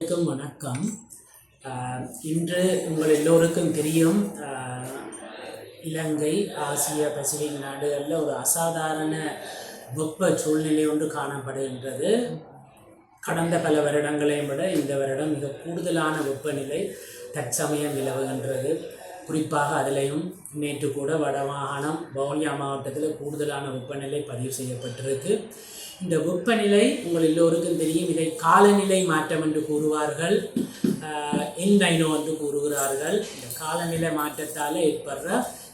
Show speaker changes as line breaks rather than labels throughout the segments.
வணக்கம். இன்று உங்கள் எல்லோருக்கும் தெரியும், இலங்கை ஆசிய பசிபிக் நாடுகளில் ஒரு அசாதாரண வெப்ப சூழ்நிலை ஒன்று காணப்படுகின்றது. கடந்த பல வருடங்களையும் விட இந்த வருடம் மிக கூடுதலான வெப்பநிலை தற்சமயம் நிலவுகின்றது. குறிப்பாக அதிலையும் நேற்று கூட வடமாகாணம் வவுனியா மாவட்டத்தில் கூடுதலான வெப்பநிலை பதிவு செய்யப்பட்டிருக்கு. இந்த வெப்பநிலை உங்கள் எல்லோருக்கும் தெரியும். இதை காலநிலை மாற்றம் என்று கூறுவார்கள், எல் நைனோ என்று கூறுகிறார்கள். இந்த காலநிலை மாற்றத்தால் ஏற்படுற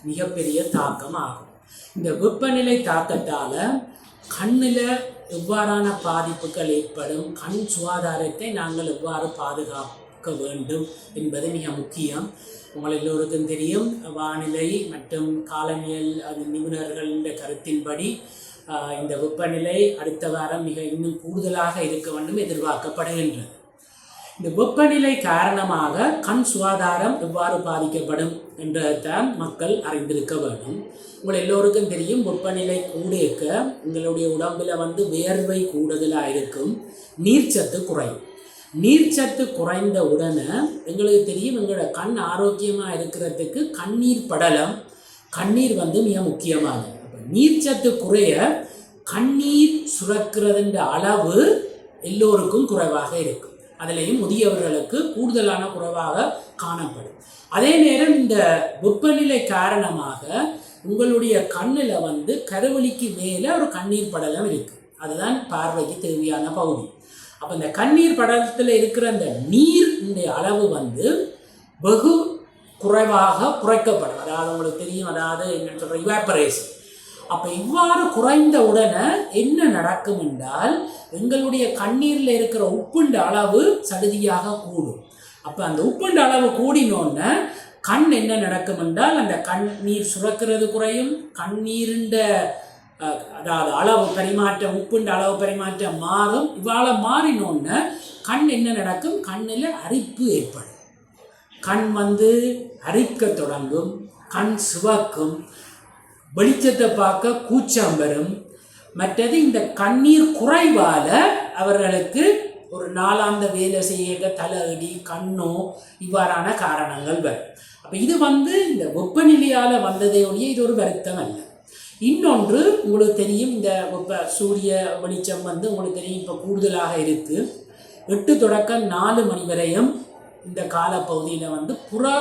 மிகப்பெரிய தாக்கம் ஆகும். இந்த வெப்பநிலை தாக்கத்தால் கண்ணில் எவ்வாறான பாதிப்புகள் ஏற்படும், கண் சுகாதாரத்தை நாங்கள் எவ்வாறு பாதுகாக்க வேண்டும் என்பது மிக முக்கியம். உங்கள் எல்லோருக்கும் தெரியும், வானிலை மற்றும் காலநிலை நிபுணர்களின் கருத்தின்படி இந்த வெப்பநிலை அடுத்த வாரம் இன்னும் கூடுதலாக இருக்க வேண்டும் எதிர்பார்க்கப்படுகின்றது. இந்த வெப்பநிலை காரணமாக கண் சுகாதாரம் எவ்வாறு பாதிக்கப்படும் என்றதான் மக்கள் அறிந்திருக்க வேண்டும். உங்கள் எல்லோருக்கும் தெரியும், வெப்பநிலை கூடியிருக்க எங்களுடைய உடம்பில் வேர்வை கூடுதலாக இருக்கும், நீர்ச்சத்து குறையும். நீர்ச்சத்து குறைந்த உடனே எங்களுக்கு தெரியும், எங்களோட கண் ஆரோக்கியமாக இருக்கிறதுக்கு கண்ணீர் படலம், கண்ணீர் மிக முக்கியமானது. நீர்ச்சத்து குறைய கண்ணீர் சுரக்கிறதுன்ற அளவு எல்லோருக்கும் குறைவாக இருக்கும். அதிலையும் முதியவர்களுக்கு கூடுதலான குறைவாக காணப்படும். அதே நேரம் இந்த வெப்பநிலை காரணமாக உங்களுடைய கண்ணில் கருவழிக்கு மேலே ஒரு கண்ணீர் படலம் இருக்குது. அதுதான் பார்வைக்கு தேவையான பகுதி. அப்போ இந்த கண்ணீர் படலத்தில் இருக்கிற அந்த நீருடைய அளவு வெகு குறைவாக குறைக்கப்படும். அதாவது உங்களுக்கு தெரியும், அதாவது என்ன சொல்கிற இவாப்பரேஷன். அப்போ இவ்வாறு குறைந்த உடனே என்ன நடக்கும் என்றால், எங்களுடைய கண்ணீரில் இருக்கிற உப்புண்ட அளவு சடுதியாக கூடும். அப்போ அந்த உப்புண்ட அளவு கூடினோன்னு கண் என்ன நடக்கும் என்றால், அந்த கண்ணீர் சுரக்கிறது குறையும், கண்ணீருண்ட அதாவது அளவு பரிமாற்றம், உப்புண்ட அளவு பரிமாற்றம் மாறும். இவ்வாறு மாறினோன்னு கண் என்ன நடக்கும், கண்ணில் அரிப்பு ஏற்படும். கண் அரிக்க தொடங்கும், கண் சிவக்கும், வெளிச்சத்தை பார்க்க கூச்சம் வரும். மற்றது இந்த கண்ணீர் குறைவால் அவர்களுக்கு ஒரு நாளாந்த வேலை செய்ய தலையடி, கண்ணோ இவ்வாறான காரணங்கள் வரும். அப்போ இது இந்த வெப்பநிலையால் வந்ததே ஒழிய இது ஒரு வருத்தம் அல்ல. இன்னொன்று உங்களுக்கு தெரியும், இந்த சூரிய வெளிச்சம் உங்களுக்கு தெரியும் இப்போ கூடுதலாக இருக்குது. 8 தொடக்கம் 4 மணி வரையும் இந்த காலப்பகுதியில் புற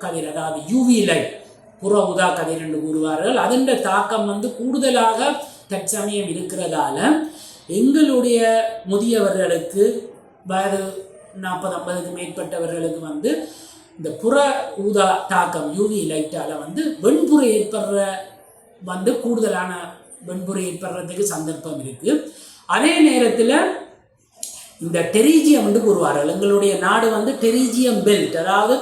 கதிர், அதாவது யூவி லைட், புற ஊதா கதிர் என்று கூறுவார்கள். அதன் தாக்கம் கூடுதலாக தற்சமயம் இருக்கிறதால எங்களுடைய முதியவர்களுக்கு, வயது 40-50க்கு மேற்பட்டவர்களுக்கு இந்த புற ஊதா தாக்கம் யூவி லைட்டால் வெண்புற ஏற்படுற கூடுதலான வெண்புற ஏற்படுறதுக்கு சந்தர்ப்பம் இருக்குது. அதே நேரத்தில் இந்த டெரிஜியம் என்று கூறுவார்கள். எங்களுடைய நாடு டெரிஜியம் பெல்ட், அதாவது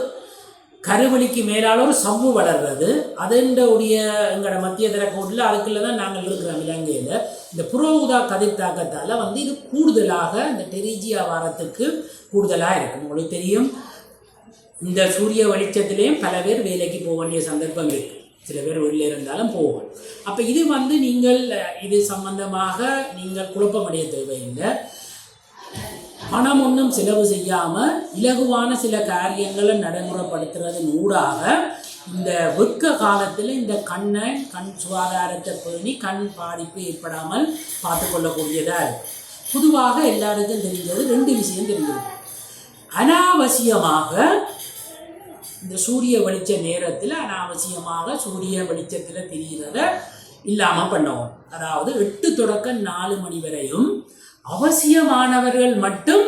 கருவழிக்கு மேலால் ஒரு சவ்வு வளர்றது, அதனுடைய எங்களோட மத்திய தரக்கோட்டில் அதுக்குள்ளே தான் நாங்கள் இருக்கிறோம் இலங்கையில். இந்த புற ஊதா கதிர் தாக்கத்தால் இது கூடுதலாக இந்த டெரிஜியா வாரத்துக்கு கூடுதலாக இருக்கும். உங்களுக்கு தெரியும், இந்த சூரிய வெளிச்சத்திலேயும் பல பேர் வேலைக்கு போக வேண்டிய சந்தர்ப்பம் இருக்குது. சில பேர் வெளியில் இருந்தாலும் போவாங்க. அப்போ இது நீங்கள் இது சம்பந்தமாக நீங்கள் குழப்பமடைய தேவையில்லை. பணம் ஒன்றும் செலவு செய்யாமல் இலகுவான சில காரியங்களை நடைமுறைப்படுத்துறதன் ஊடாக இந்த வெக்க காலத்தில் இந்த கண் சுகாதாரத்தை பேணி கண் பாதிப்பு ஏற்படாமல் பார்த்து கொள்ளக்கூடியதாக இருக்குது. பொதுவாக எல்லாருக்கும் தெரிஞ்சது 2 விஷயம் தெரிஞ்சது. அனாவசியமாக இந்த சூரிய வெளிச்ச நேரத்தில் அனாவசியமாக சூரிய வெளிச்சத்தில் தெரிகிறத இல்லாமல் பண்ணுவோம். அதாவது 8 தொடக்கம் 4 மணி வரையும் அவசியமானவர்கள் மட்டும்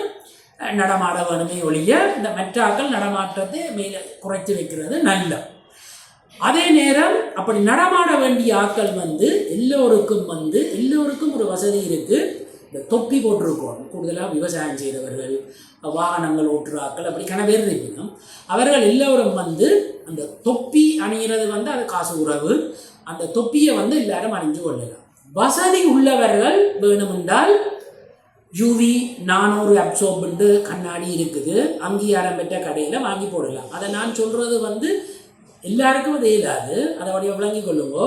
நடமாட வேணுமே ஒழிய இந்த மற்றாக்கள் நடமாட்டத்தை மேலே குறைச்சி வைக்கிறது நல்ல. அதே நேரம் அப்படி நடமாட வேண்டிய ஆக்கள் எல்லோருக்கும் ஒரு வசதி இருக்குது. இந்த தொப்பி போட்டிருக்கோம். கூடுதலாக விவசாயம் செய்கிறவர்கள், வாகனங்கள் ஓட்டுற ஆக்கள், அப்படி பேர் இருக்கணும். அவர்கள் எல்லோரும் அந்த தொப்பி அணிகிறது அது காசு உறவு. அந்த தொப்பியை எல்லாரும் அணிஞ்சு கொள்ளலாம். வசதி உள்ளவர்கள் வேணுமென்றால் யூவி 400 அப்சோர்பன்ட்டு கண்ணாடி இருக்குது, அங்கீகாரம் பெற்ற கடையில் வாங்கி போடலாம். அதை நான் சொல்கிறது எல்லாருக்கும் அது இயலாது, அதை விளங்கி கொள்ளுங்கோ.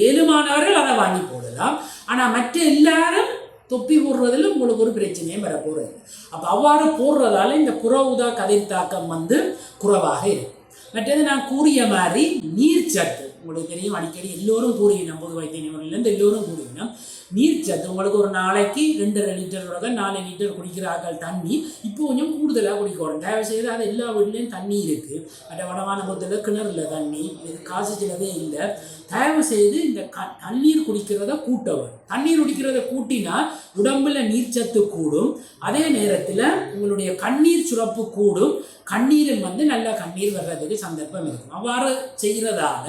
ஏழுமானவர்கள் அதை வாங்கி போடலாம். ஆனால் மற்ற எல்லாரும் தொப்பி போடுறதுல உங்களுக்கு ஒரு பிரச்சனையும் வரப்போகிறது. அப்போ அவ்வாறு போடுறதால இந்த புற ஊதா கதிர் தாக்கம் வந்து குறைவாக இருக்கும். மற்றது நான் கூறிய மாதிரி நீர்ச்சத்து உங்களுக்கு தெரியும், அடிக்கடி எல்லோரும் கூறினோம், பொது வைத்திய நிபுணர்லேருந்து எல்லோரும் கூறினோம், நீர்ச்சத்து உங்களுக்கு ஒரு நாளைக்கு 2.5 லிட்டர் 4 லிட்டர் குடிக்கிறார்கள் தண்ணி. இப்போ கொஞ்சம் கூடுதலாக குடிக்கணும். தயவு செய்து அது எல்லா வீட்லேயும் தண்ணி இருக்குது. மற்ற வடமான பொறுத்தவரை கிணறுல தண்ணி, இது காசு சிலவே இல்லை. தயவு செய்து இந்த தண்ணீர் குடிக்கிறத கூட்டவும். தண்ணீர் குடிக்கிறத கூட்டினா உடம்புல நீர்ச்சத்து கூடும், அதே நேரத்தில் உங்களுடைய கண்ணீர் சுரப்பு கூடும், கண்ணீரில் வந்து நல்ல கண்ணீர் வர்றதுக்கு சந்தர்ப்பம் இருக்கும். அவ்வாறு செய்கிறதால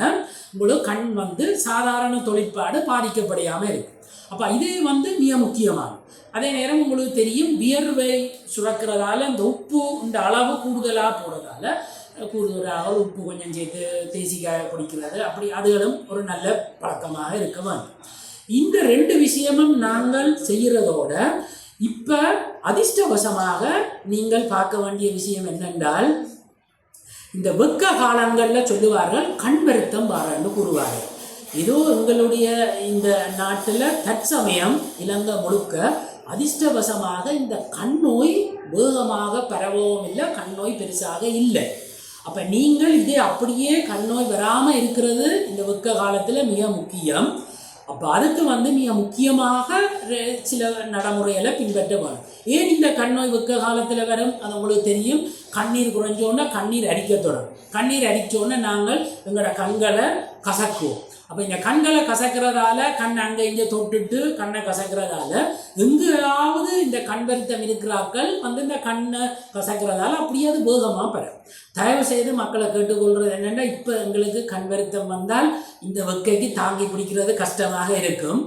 உங்களுக்கு கண் வந்து சாதாரண தொழிற்பாடு பாதிக்கப்படையாமல் இருக்கும். அப்போ இது வந்து மிக முக்கியமானது. அதே நேரம் உங்களுக்கு தெரியும், வியர்வை சுரக்கிறதால இந்த உப்பு இந்த அளவு கூடுதலாக போடுறதால கூடுதலாக உப்பு கொஞ்சம் சேர்த்து தேசிக்காய் குடிக்கிறது, அப்படி அதுகளும் ஒரு நல்ல பழக்கமாக இருக்க வேண்டும். இந்த 2 விஷயமும் நாங்கள் செய்கிறதோட இப்போ அதிர்ஷ்டவசமாக நீங்கள் பார்க்க வேண்டிய விஷயம் என்னென்றால், இந்த வெக்க காலங்களில் சொல்லுவார்கள் கண் வருத்தம் வாரன்னு கூறுவார்கள். இதோ எங்களுடைய இந்த நாட்டில் தற்சமயம் இலங்கை முழுக்க அதிர்ஷ்டவசமாக இந்த கண் நோய் வேகமாக பரவவும் இல்லை, கண் நோய் பெருசாக இல்லை. அப்போ நீங்கள் இதே அப்படியே கண் நோய் வராமல் இருக்கிறது இந்த வெக்க காலத்தில் மிக முக்கியம். அப்போ அதுக்கு வந்து மிக முக்கியமாக சில நடைமுறைகளை பின்பற்ற வேணும். ஏன் இந்த கண் நோய் வெக்க காலத்தில் வரும்? அது உங்களுக்கு தெரியும், கண்ணீர் குறைஞ்சோன்னா கண்ணீர் அடிக்க தொடரும். கண்ணீர் அடித்தோன்னே நாங்கள் எங்களோட கண்களை கசக்குவோம். அப்போ இந்த கண்களை கசக்கிறதால கண் அங்கே இங்கே தொட்டுட்டு கண்ணை கசக்கிறதால எங்கேயாவது இந்த கண் வருத்தம் இருக்கிறாக்கள் வந்து இந்த கண்ணை கசக்கிறதால அப்படியே அது வேகமாக பெறும். தயவு செய்து மக்களை கேட்டுக்கொள்வது என்னென்னா, இப்போ எங்களுக்கு கண் வருத்தம் வந்தால் இந்த வெக்கைக்கு தாங்கி பிடிக்கிறது கஷ்டமாக இருக்கும்.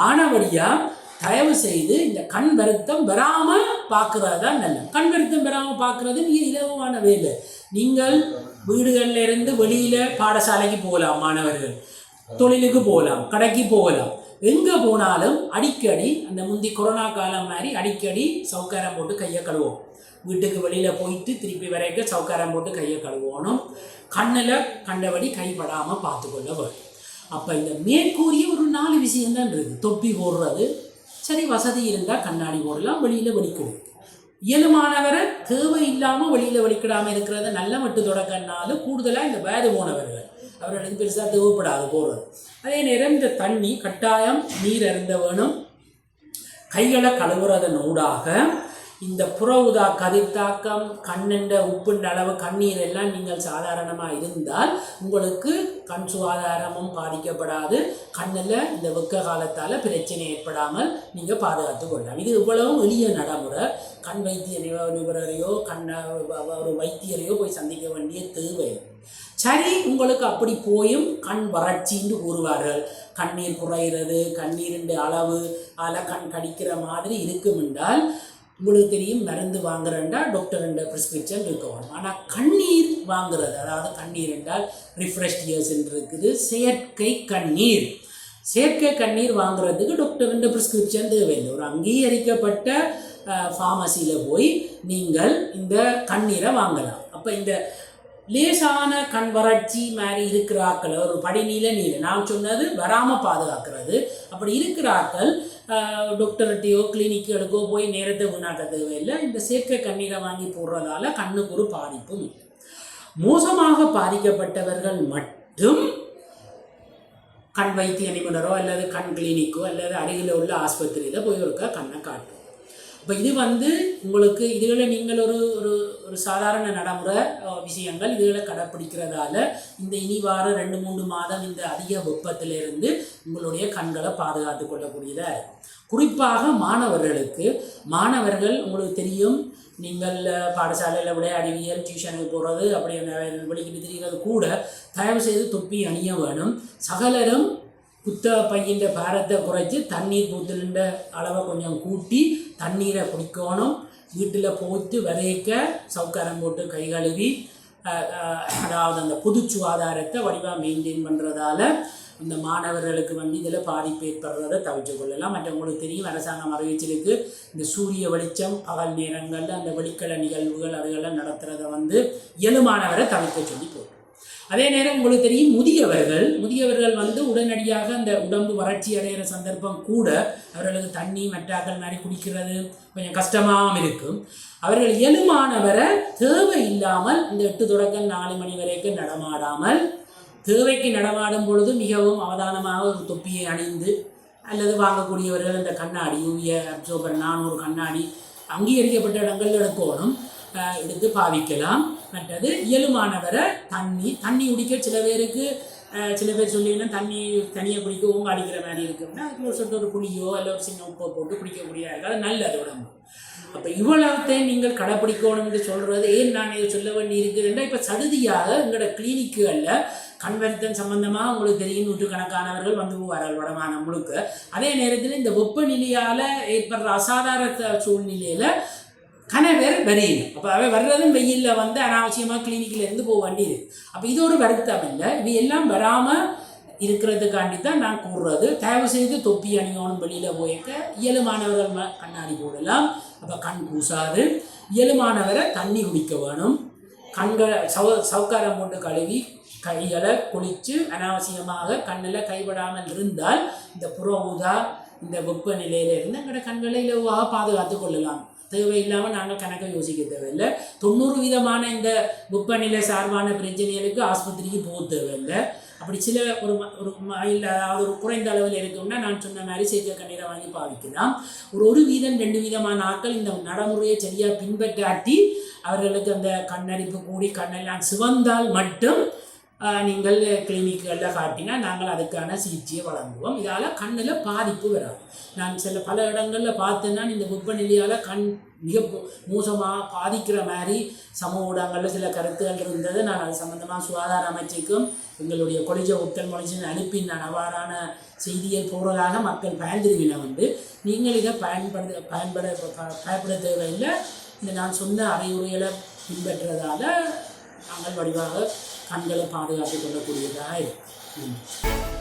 ஆனபடியாக தயவு செய்து இந்த கண் வருத்தம் வராமல் பார்க்குறது தான் நல்லது. கண் வருத்தம் வராமல் பார்க்குறது மிக இலவான வேலை. நீங்கள் வீடுகளில் இருந்து வெளியில் பாடசாலைக்கு போகலாம், மாணவர்கள் தொழிலுக்கு போகலாம், கடைக்கு போகலாம், எங்கே போனாலும் அடிக்கடி அந்த முந்தி கொரோனா காலம் மாதிரி அடிக்கடி சவுக்காரம் போட்டு கையை கழுவோம். வீட்டுக்கு வெளியில் போயிட்டு திருப்பி வரைக்கும் சவுக்காரம் போட்டு கையை கழுவோணும். கண்ணில் கண்டபடி கைப்படாமல் பார்த்துக்கொள்ள வேண்டும். அப்போ இந்த மேற்கூறிய ஒரு 4 விஷயம்தான் இருக்குது. தொப்பி போடுறது சரி, வசதி இருந்தால் கண்ணாடி போடலாம், வெளியில் வெளிக்கிடும். இயலுமானவரை தேவை இல்லாமல் வெளியில் வெளிக்கிடாமல் இருக்கிறத நல்ல மட்டு தொடக்கனாலும் கூடுதலாக இந்த வயது போனவர்கள் அவர்களுக்கு பெருசாக தேவைப்படாது போடுறது. அதே நேரம் இந்த தண்ணி கட்டாயம் நீர் அருந்த வேணும். கைகளை கழுவுறதன் ஊடாக இந்த புற ஊதா கதிர் தாக்கம், கண்ணுண்ட உப்புண்ட அளவு, கண்ணீர் எல்லாம் நீங்கள் சாதாரணமாக இருந்தால் உங்களுக்கு கண் சுகாதாரமும் பாதிக்கப்படாது. கண்ணில் இந்த வெக்க காலத்தால் பிரச்சனை ஏற்படாமல் நீங்கள் பாதுகாத்து கொள்ளலாம். இது இவ்வளவும் எளிய நடைமுறை. கண் வைத்திய நிபுணரையோ ஒரு வைத்தியரையோ போய் சந்திக்க வேண்டிய தேவை. சரி, உங்களுக்கு அப்படி போயும் கண் வறட்சின்னு கூறுவார்கள். கண்ணீர் குறைகிறது, கண்ணீரின் அளவு கண் கடிக்கிற மாதிரி இருக்கும் என்றால் உங்களுக்கு தெரியும், மருந்து வாங்குறேன்டா டாக்டர் ப்ரிஸ்கிரிப்ஷன் இருக்கணும். ஆனால் கண்ணீர் வாங்குறது, அதாவது கண்ணீர் என்றால் ரிஃப்ரெஷ்ட் இயர்ஸ் இருக்குது, செயற்கை கண்ணீர். செயற்கை கண்ணீர் வாங்குறதுக்கு டாக்டர் ப்ரிஸ்கிரிப்ஷன் தேவையில்லை. ஒரு அங்கீகரிக்கப்பட்ட ஃபார்மசியில் போய் நீங்கள் இந்த கண்ணீரை வாங்கலாம். அப்போ இந்த லேசான கண் வறட்சி மாதிரி இருக்கிறாக்கள் ஒரு படிநீல நான் சொன்னது வராமல் பாதுகாக்கிறது. அப்படி இருக்கிறாக்கள் டாக்டர்கிட்டையோ கிளினிக்குகளுக்கோ போய் நேரத்தை வீணாக்க தேவையில்லை. இந்த செயற்கை கண்ணீரை வாங்கி போடுறதால கண்ணுக்கு ஒரு பாதிப்பும் இல்லை. மோசமாக பாதிக்கப்பட்டவர்கள் மட்டும் கண் வைத்திய நிபுணரோ அல்லது கண் கிளினிக்கோ அல்லது அருகில் உள்ள ஆஸ்பத்திரியில் போய் ஒருக்கா கண்ணை காட்டும். இப்போ இது வந்து உங்களுக்கு இதுகளை நீங்கள் ஒரு ஒரு சாதாரண நடைமுறை விஷயங்கள் இதுகளை கடைப்பிடிக்கிறதால இந்த இனி வார 2-3 மாதம் இந்த அதிக வெப்பத்திலிருந்து உங்களுடைய கண்களை பாதுகாத்து கொள்ளக்கூடியதாக இருக்கும். குறிப்பாக மாணவர்கள் உங்களுக்கு தெரியும், நீங்கள் பாடசாலையில் விட அறிவியல் டியூஷனுக்கு போகிறது அப்படி வெளிக்கிட்டு தெரிகிறது கூட தயவு செய்து தொப்பி அணிய வேணும். சகலரும் புத்தக பையின்ற பாரத்தை குறைச்சி தண்ணீர் பூத்தலின்ற அளவை கொஞ்சம் கூட்டி தண்ணீரை குடிக்கணும். வீட்டில் போட்டு விதைக்க சவுக்காரம் போட்டு கை கழுவி, அதாவது அந்த பொது சுகாதாரத்தை வடிவாக மெயின்டைன் பண்ணுறதால இந்த மாணவர்களுக்கு வந்து இதில் பாதிப்பு ஏற்படுறதை தவிர்த்து கொள்ளலாம். மற்றவங்களுக்கு தெரியும், அரசாங்கம் அறிவிச்சிருக்கு இந்த சூரிய வெளிச்சம் பகல் நேரங்களில் அந்த வெளிக்கல நிகழ்வுகள் அவைகள்லாம் நடத்துகிறத வந்து இயலுமானவரை தவிர்க்க சொல்லி போகும். அதே நேரம் உங்களுக்கு தெரியும் முதியவர்கள் வந்து உடனடியாக அந்த உடம்பு வறட்சி அடைகிற சந்தர்ப்பம் கூட அவர்களுக்கு தண்ணி மற்றாக்கள் மாதிரி குடிக்கிறது கொஞ்சம் கஷ்டமாகவும் இருக்கும். அவர்கள் இயலுமானவரை தேவை இல்லாமல் இந்த 8 தொடக்கம் 4 மணி வரைக்கும் நடமாடாமல், தேவைக்கு நடமாடும் பொழுது மிகவும் அவதானமாக ஒரு தொப்பியை அணிந்து, அல்லது வாங்கக்கூடியவர்கள் இந்த கண்ணாடி UV அப்சர்வர் 400 கண்ணாடி அங்கீகரிக்கப்பட்ட இடங்கள் எடுக்கணும், எடுத்து பாவிக்கலாம். மற்றது இயலுமானவரை தண்ணி குடிக்க சில பேர் சொல்லிங்கன்னா தண்ணி தனியாக குடிக்க ஊங்க அடிக்கிற மாதிரி இருக்குன்னா ஒரு சொட்டு ஒரு புளியோ அல்ல ஒரு சின்ன உப்பை போட்டு குடிக்கக்கூடிய அது நல்லது உடம்பு. அப்போ இவ்வளவுத்தையும் நீங்கள் கடைப்பிடிக்கணும் என்று சொல்கிறது ஏன் நான் இதை சொல்ல வேண்டி இருக்குதுன்னா, இப்போ சடுதியாக எங்களோட கிளினிக்குகளில் கண்வர்த்தன் சம்பந்தமாக உங்களுக்கு தெரியும் நூற்றுக்கணக்கானவர்கள் வந்து போவார்கள் வடமானம் முழுக்க. அதே நேரத்தில் இந்த வெப்பநிலையால் ஏற்படுற அசாதாரண சூழ்நிலையில் கணவர் வரையும், அப்போ அவன் வர்றதும் வெயிலில் வந்து அனாவசியமாக கிளினிக்கில் இருந்து போக வேண்டியது. அப்போ இது ஒரு வருத்தம் இல்லை. இது எல்லாம் வராமல் இருக்கிறதுக்காண்டி தான் நான் கூறுறது, தயவு செய்து தொப்பி அணியணும். வெளியில் போயிருக்க இயலுமானவர்கள் கண்ணாடி போடலாம், அப்போ கண் பூசாது. இயலுமானவரை தண்ணி குடிக்க வேணும். கண்களை சவுக்காரம் போட்டு கழுவி கைகளை குளித்து அனாவசியமாக கண்ணில் கைவிடாமல் இருந்தால் இந்த புற ஊதா இந்த வெப்பநிலையிலிருந்து எங்களோட கண்களை இலவாக பாதுகாத்து கொள்ளலாம். தேவையில்லாமல் நாங்கள் கணக்கை யோசிக்க தேவையில்லை. 90 விதமான இந்த வெப்பநிலை சார்பான பிரச்சனைகளுக்கு ஆஸ்பத்திரிக்கு போக தேவையில்லை. அப்படி சில ஒரு அதாவது ஒரு குறைந்த அளவில் இருக்கும்னா நான் சொன்ன மாதிரி சேர்க்க கண்ணீரை வாங்கி பாவிக்கலாம். ஒரு வீதம் 2 விதமான ஆட்கள் இந்த நடைமுறையை சரியாக பின்பற்றாட்டி அவர்களுக்கு அந்த கண்ணரிப்பு கூடி கண்ணெல்லாம் சிவந்தால் மட்டும் நீங்கள் கிளினிக்குகளில் காட்டினா நாங்கள் அதுக்கான சிகிச்சையை வழங்குவோம். இதால் கண்ணில் பாதிப்பு வராது. நான் பல இடங்களில் பார்த்தேன்னா இந்த வெப்பநிலையால் கண் மிக மோசமாக பாதிக்கிற மாதிரி சமூக ஊடகங்களில் சில கருத்துகள் இருந்தது. நான் அது சம்பந்தமாக சுகாதார அமைச்சுக்கும் எங்களுடைய கொலிஜ ஒத்தல் மொழிச்சின் அனுப்பி நான் அவ்வாறான செய்திகள் போடுறதாக மக்கள் பயந்துருவின வந்து நீங்கள் இதை பயன்பட தேவையில்லை. இந்த நான் சொன்ன அறிவுரைகளை பின்பற்றுறதால நாங்கள் வடிவாக கண்களை பாதுகாத்துக் கொள்ளக்கூடியதாக இருக்கும்.